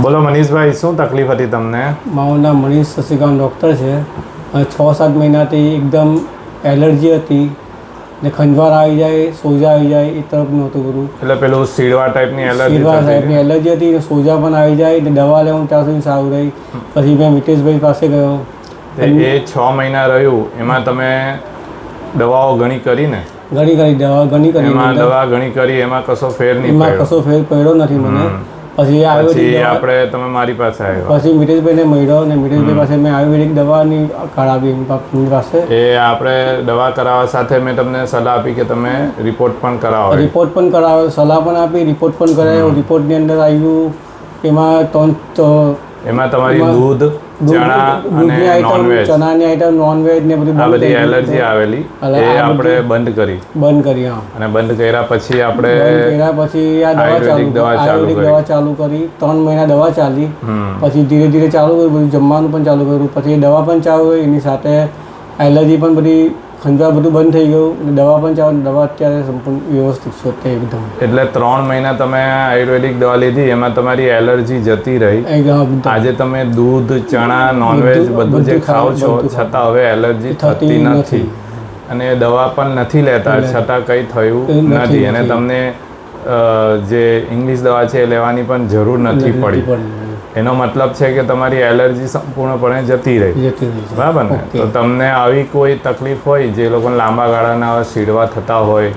બોલો મનીષભાઈ, શું તકલીફ હતી તમને? મારું નામ મનીષ શશિકાંત ડૉક્ટર છે અને 6-7 મહિનાથી એકદમ એલર્જી હતી ને ખંજવાળ આવી જાય, સોજા આવી જાય, એ તરફ નહોતું બધું. એટલે પેલું સીડવા ટાઈપની એલર્જી હતી ને સોજા પણ આવી જાય ને દવા લેવું ત્યાં સુધી સારું રહી. પછી મેં મિતેશભાઈ પાસે ગયો. એ 6 મહિના રહ્યું, એમાં તમે દવાઓ ઘણી કરી ને? ઘણી દવા ઘણી કરી, એમાં કશો ફેર નહીં એમાં કશો ફેર પડ્યો નથી મને. પછી આપણે તમે મારી પાસે આવ્યા. પછી મિતેશભાઈને મળ્યો ને મિતેશભાઈ પાસે મેં આયુર્વેદિક દવાની કરાવી એમની પાસે. એ આપણે દવા કરાવવા સાથે મેં તમને સલાહ આપી કે તમે રિપોર્ટ પણ કરાવો. રિપોર્ટ પણ કરાવ્યો, સલાહ પણ આપી, રિપોર્ટ પણ કરાવ્યો. રિપોર્ટની અંદર આવ્યું એમાં તમારી દૂધ, ચણા અને નોનવેજ, ચણાની આઈટમ, નોનવેજ ને આ બધી એલર્જી આવેલી એ આપણે બંધ કરી. અને બંધ કર્યા પછી આપણે આ આયુર્વેદિક દવા ચાલુ કરી. 3 મહિના દવા ચાલી. પછી ધીરે ધીરે ચાલુ કર્યું, બધું જમવાનું પણ ચાલુ કર્યું. પછી દવા પણ ચાલુ કરી, એની સાથે એલર્જી પણ બધી ખંજવાળ બધું બંધ થઈ ગયું. દવા પણ ચાલુ. દવા અત્યારે સંપૂર્ણ વ્યવસ્થિત છે એકદમ. એટલે 3 મહિના તમે આયુર્વેદિક દવા લીધી, એમાં તમારી એલર્જી જતી રહી. આજે તમે દૂધ, ચણા, નોનવેજ બધું જે ખાઓ છો છતાં હવે એલર્જી થતી નથી અને દવા પણ નથી લેતા છતાં કંઈ થયું નથી. અને તમને જે ઇંગ્લિશ દવા છે એ લેવાની પણ જરૂર નથી પડી. એનો મતલબ છે કે તમારી એલર્જી સંપૂર્ણપણે જતી રહી. બરાબર ને? તો તમને આવી કોઈ તકલીફ હોય, જે લોકોને લાંબા ગાળાના સીડવા થતા હોય,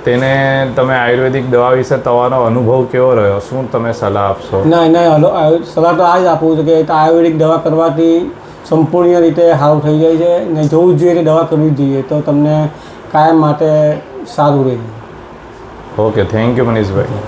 તેને તમે આયુર્વેદિક દવા વિશે તમારો અનુભવ કેવો રહ્યો? શું તમે સલાહ આપશો? ના, સલાહ તો આ જ આપું છું કે આયુર્વેદિક દવા કરવાથી સંપૂર્ણ રીતે સારું થઈ જાય છે ને જવું જ જોઈએ, દવા કરવી જ જોઈએ તો તમને કાયમ માટે સારું રહે. Okay, thank you Manishbhai.